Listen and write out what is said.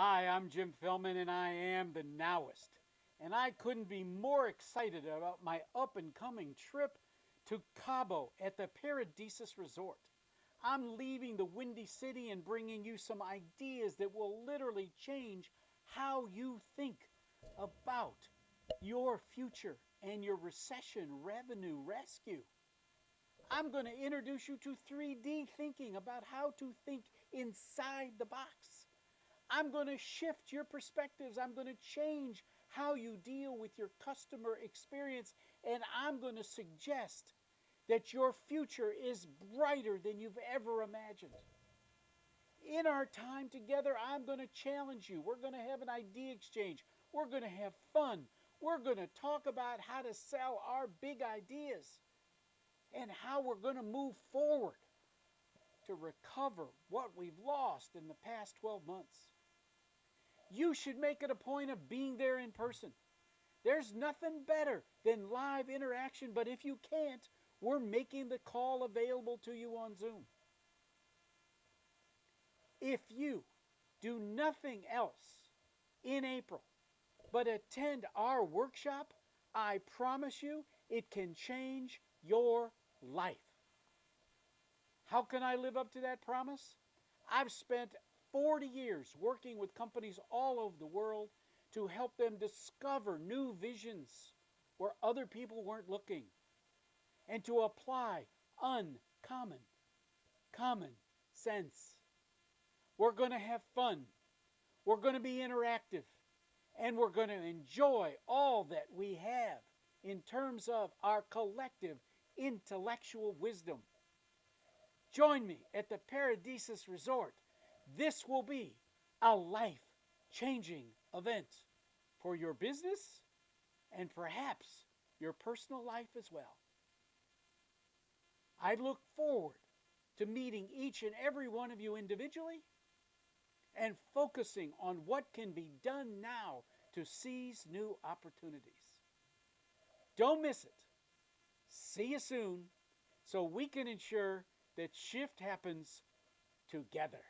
Hi, I'm Jim Philman, and I am the Nowist. And I couldn't be more excited about my up and coming trip to Cabo at the Paradisus Resort. I'm leaving the Windy City and bringing you some ideas that will literally change how you think about your future and your recession revenue rescue. I'm going to introduce you to 3D thinking about how to think inside the box. I'm going to shift your perspectives. I'm going to change how you deal with your customer experience. And I'm going to suggest that your future is brighter than you've ever imagined. In our time together, I'm going to challenge you. We're going to have an idea exchange. We're going to have fun. We're going to talk about how to sell our big ideas and how we're going to move forward to recover what we've lost in the past 12 months. You should make it a point of being there in person. There's nothing better than live interaction, but if you can't, we're making the call available to you on Zoom. If you do nothing else in April but attend our workshop, I promise you it can change your life. How can I live up to that promise? I've spent 40 years working with companies all over the world to help them discover new visions where other people weren't looking and to apply uncommon, common sense. We're going to have fun. We're going to be interactive. And we're going to enjoy all that we have in terms of our collective intellectual wisdom. Join me at the Paradisus Resort. This will be a life-changing event for your business and perhaps your personal life as well. I look forward to meeting each and every one of you individually and focusing on what can be done now to seize new opportunities. Don't miss it. See you soon so we can ensure that shift happens together.